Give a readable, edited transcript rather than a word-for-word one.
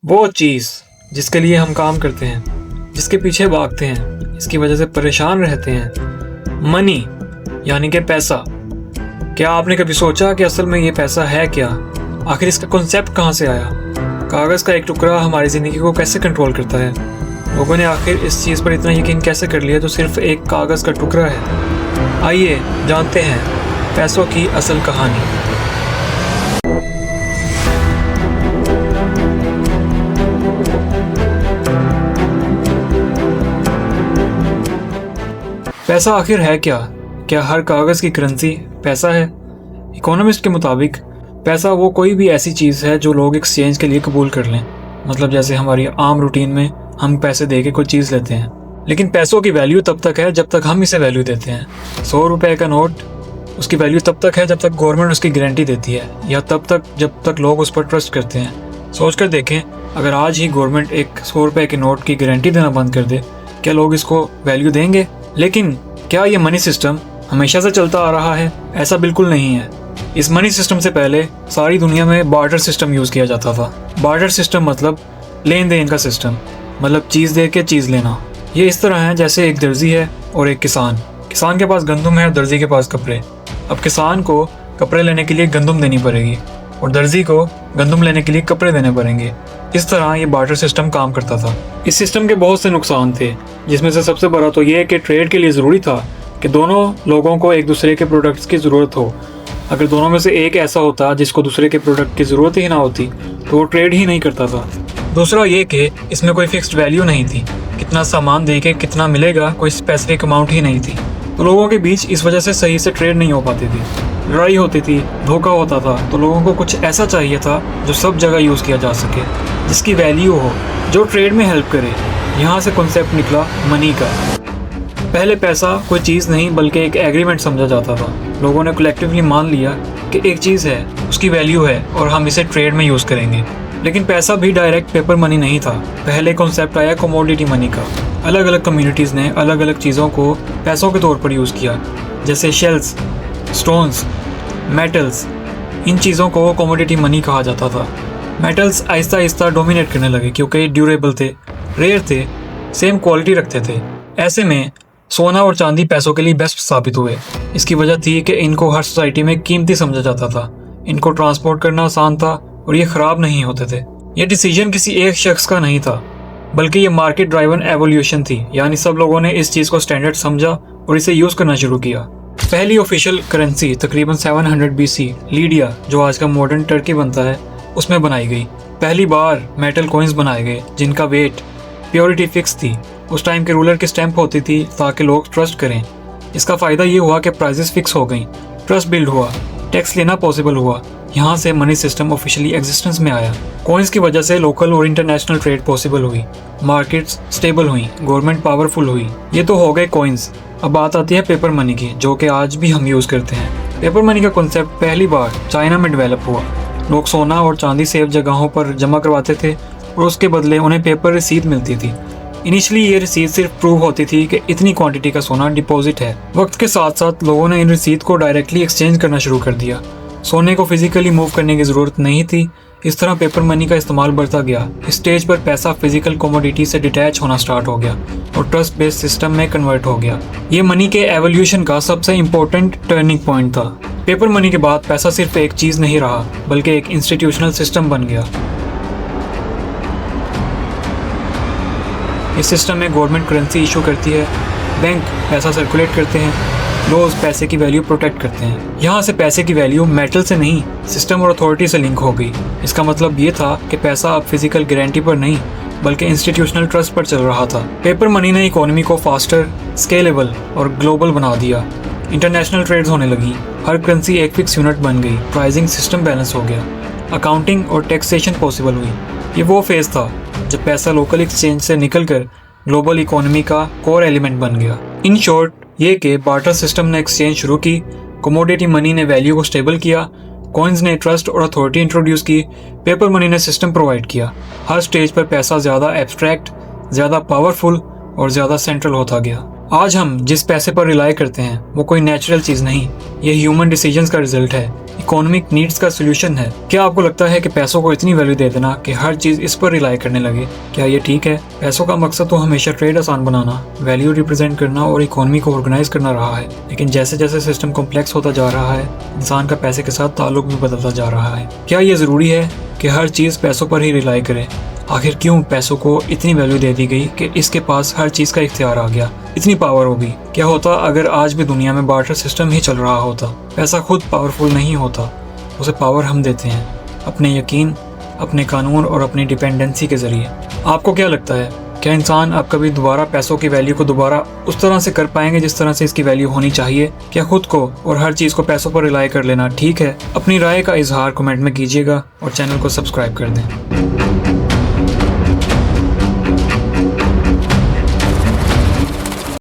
वो चीज़ जिसके लिए हम काम करते हैं, जिसके पीछे भागते हैं, इसकी वजह से परेशान रहते हैं, मनी यानी कि पैसा। क्या आपने कभी सोचा कि असल में ये पैसा है क्या? आखिर इसका कॉन्सेप्ट कहाँ से आया? कागज़ का एक टुकड़ा हमारी ज़िंदगी को कैसे कंट्रोल करता है? लोगों ने आखिर इस चीज़ पर इतना यकीन कैसे कर लिया जो सिर्फ एक कागज़ का टुकड़ा है? आइए जानते हैं पैसों की असल कहानी। पैसा आखिर है क्या? क्या हर कागज़ की करेंसी पैसा है? इकोनॉमिस्ट के मुताबिक पैसा वो कोई भी ऐसी चीज़ है जो लोग एक्सचेंज के लिए कबूल कर लें। मतलब जैसे हमारी आम रूटीन में हम पैसे दे के कोई चीज़ लेते हैं। लेकिन पैसों की वैल्यू तब तक है जब तक हम इसे वैल्यू देते हैं। 100 रुपये का नोट, उसकी वैल्यू तब तक है जब तक गवर्नमेंट उसकी गारंटी देती है, या तब तक जब तक लोग उस पर ट्रस्ट करते हैं। सोच कर देखें, अगर आज ही गवर्नमेंट एक 100 रुपये के नोट की गारंटी देना बंद कर दे, क्या लोग इसको वैल्यू देंगे? लेकिन क्या ये मनी सिस्टम हमेशा से चलता आ रहा है? ऐसा बिल्कुल नहीं है। इस मनी सिस्टम से पहले सारी दुनिया में बार्टर सिस्टम यूज़ किया जाता था। बार्टर सिस्टम मतलब लेन देन का सिस्टम, मतलब चीज़ दे के चीज़ लेना। ये इस तरह है जैसे एक दर्जी है और एक किसान। किसान के पास गंदम है और दर्जी के पास कपड़े। अब किसान को कपड़े लेने के लिए गंदम देनी पड़ेगी और दर्जी को गंदम लेने के लिए कपड़े देने पड़ेंगे। इस तरह ये बार्टर सिस्टम काम करता था। इस सिस्टम के बहुत से नुकसान थे, जिसमें से सबसे बड़ा तो ये कि ट्रेड के लिए ज़रूरी था कि दोनों लोगों को एक दूसरे के प्रोडक्ट्स की ज़रूरत हो। अगर दोनों में से एक ऐसा होता जिसको दूसरे के प्रोडक्ट की ज़रूरत ही ना होती तो वो ट्रेड ही नहीं करता था। दूसरा ये कि इसमें कोई फिक्स्ड वैल्यू नहीं थी। कितना सामान दे के कितना मिलेगा, कोई स्पेसिफिक अमाउंट ही नहीं थी। तो लोगों के बीच इस वजह से सही से ट्रेड नहीं हो पाती थी। लड़ाई होती थी, धोखा होता था। तो लोगों को कुछ ऐसा चाहिए था जो सब जगह यूज़ किया जा सके, जिसकी वैल्यू हो, जो ट्रेड में हेल्प करे। यहाँ से कॉन्सेप्ट निकला मनी का। पहले पैसा कोई चीज़ नहीं बल्कि एक एग्रीमेंट समझा जाता था। लोगों ने कलेक्टिवली मान लिया कि एक चीज़ है, उसकी वैल्यू है और हम इसे ट्रेड में यूज़ करेंगे। लेकिन पैसा भी डायरेक्ट पेपर मनी नहीं था। पहले कॉन्सेप्ट आया कमोडिटी मनी का। अलग अलग कम्युनिटीज़ ने अलग अलग चीज़ों को पैसों के तौर पर यूज़ किया, जैसे शेल्स, स्टोन्स, मेटल्स। इन चीज़ों को कमोडिटी मनी कहा जाता था। मेटल्स आहिस्ता आहिस्ता डोमिनेट करने लगे क्योंकि ड्यूरेबल थे, रेयर थे, सेम क्वालिटी रखते थे। ऐसे में सोना और चांदी पैसों के लिए बेस्ट साबित हुए। इसकी वजह थी कि इनको हर सोसाइटी में कीमती समझा जाता था। इनको ट्रांसपोर्ट करना आसान था और ये ख़राब नहीं होते थे। ये डिसीजन किसी एक शख्स का नहीं था, बल्कि ये मार्केट ड्राइवन एवोल्यूशन थी। यानी सब लोगों ने इस चीज़ को स्टैंडर्ड समझा और इसे यूज़ करना शुरू किया। पहली ऑफिशियल करेंसी तकरीबन 700 BC लीडिया, जो आज का मॉडर्न टर्की बनता है, उसमें बनाई गई। पहली बार मेटल कॉइन्स बनाए गए जिनका वेट, प्योरिटी फिक्स थी। उस टाइम के रूलर की स्टैंप होती थी ताकि लोग ट्रस्ट करें। इसका फ़ायदा ये हुआ कि प्राइसेस फिक्स हो गई, ट्रस्ट बिल्ड हुआ, टैक्स लेना पॉसिबल हुआ। यहाँ से मनी सिस्टम ऑफिशियली एग्जिस्टेंस में आया। कॉइन्स की वजह से लोकल और इंटरनेशनल ट्रेड पॉसिबल हुई, मार्केट्स स्टेबल हुई, गवर्नमेंट पावरफुल हुई। ये तो हो गए कॉइन्स। अब बात आती है पेपर मनी की, जो कि आज भी हम यूज़ करते हैं। पेपर मनी का कॉन्सेप्ट पहली बार चाइना में डेवलप हुआ। लोग सोना और चांदी सेफ जगहों पर जमा करवाते थे और उसके बदले उन्हें पेपर रसीद मिलती थी। इनिशियली ये रसीद सिर्फ प्रूव होती थी कि इतनी क्वांटिटी का सोना डिपॉजिट है। वक्त के साथ साथ लोगों ने इन रसीद को डायरेक्टली एक्सचेंज करना शुरू कर दिया। सोने को फिजिकली मूव करने की ज़रूरत नहीं थी। इस तरह पेपर मनी का इस्तेमाल बढ़ता गया। इस स्टेज पर पैसा फिजिकल कमोडिटी से डिटैच होना स्टार्ट हो गया और ट्रस्ट बेस्ड सिस्टम में कन्वर्ट हो गया। ये मनी के एवोल्यूशन का सबसे इम्पोर्टेंट टर्निंग पॉइंट था। पेपर मनी के बाद पैसा सिर्फ एक चीज़ नहीं रहा, बल्कि एक इंस्टीट्यूशनल सिस्टम बन गया। इस सिस्टम में गवर्नमेंट करेंसी इशू करती है, बैंक पैसा सर्कुलेट करते हैं, लॉज पैसे की वैल्यू प्रोटेक्ट करते हैं। यहाँ से पैसे की वैल्यू मेटल से नहीं, सिस्टम और अथॉरिटी से लिंक हो गई। इसका मतलब ये था कि पैसा अब फिजिकल गारंटी पर नहीं बल्कि इंस्टीट्यूशनल ट्रस्ट पर चल रहा था। पेपर मनी ने इकोनॉमी को फास्टर, स्केलेबल और ग्लोबल बना दिया। इंटरनेशनल ट्रेड्स होने लगी, हर करेंसी एक फिक्स यूनिट बन गई, प्राइसिंग सिस्टम बैलेंस हो गया, अकाउंटिंग और टैक्सेशन पॉसिबल हुई। ये वो फेज़ था जब पैसा लोकल एक्सचेंज से निकलकर ग्लोबल इकोनॉमी का कोर एलिमेंट बन गया। इन शॉर्ट ये कि बार्टर सिस्टम ने एक्सचेंज शुरू की, कमोडिटी मनी ने वैल्यू को स्टेबल किया, कॉइन्स ने ट्रस्ट और अथॉरिटी इंट्रोड्यूस की, पेपर मनी ने सिस्टम प्रोवाइड किया। हर स्टेज पर पैसा ज़्यादा एब्स्ट्रैक्ट, ज़्यादा पावरफुल और ज़्यादा सेंट्रल होता गया। आज हम जिस पैसे पर रिलाई करते हैं वो कोई नेचुरल चीज़ नहीं, ये ह्यूमन डिसीजंस का रिजल्ट है। इकोनॉमिक नीड्स का सोल्यूशन है? क्या आपको लगता है कि पैसों को इतनी वैल्यू दे देना कि हर चीज इस पर रिलाई करने लगे, क्या ये ठीक है? पैसों का मकसद तो हमेशा ट्रेड आसान बनाना, वैल्यू रिप्रेजेंट करना और इकोनॉमी को ऑर्गेनाइज करना रहा है। लेकिन जैसे जैसे सिस्टम कॉम्प्लेक्स होता जा रहा है, इंसान का पैसे के साथ ताल्लुक भी बदलता जा रहा है। क्या ये जरूरी है कि हर चीज पैसों पर ही रिलाई करे? आखिर क्यों पैसों को इतनी वैल्यू दे दी गई कि इसके पास हर चीज का इख्तियार आ गया, इतनी पावर होगी? क्या होता अगर आज भी दुनिया में बार्टर सिस्टम ही चल रहा होता? पैसा खुद पावरफुल नहीं होता, उसे पावर हम देते हैं अपने यकीन, अपने कानून और अपनी डिपेंडेंसी के जरिए। आपको क्या लगता है, क्या इंसान अब कभी दोबारा पैसों की वैल्यू को दोबारा उस तरह से कर पाएंगे जिस तरह से इसकी वैल्यू होनी चाहिए? क्या खुद को और हर चीज़ को पैसों पर रिलाई कर लेना ठीक है? अपनी राय का इजहार कमेंट में कीजिएगा और चैनल को सब्सक्राइब कर दें।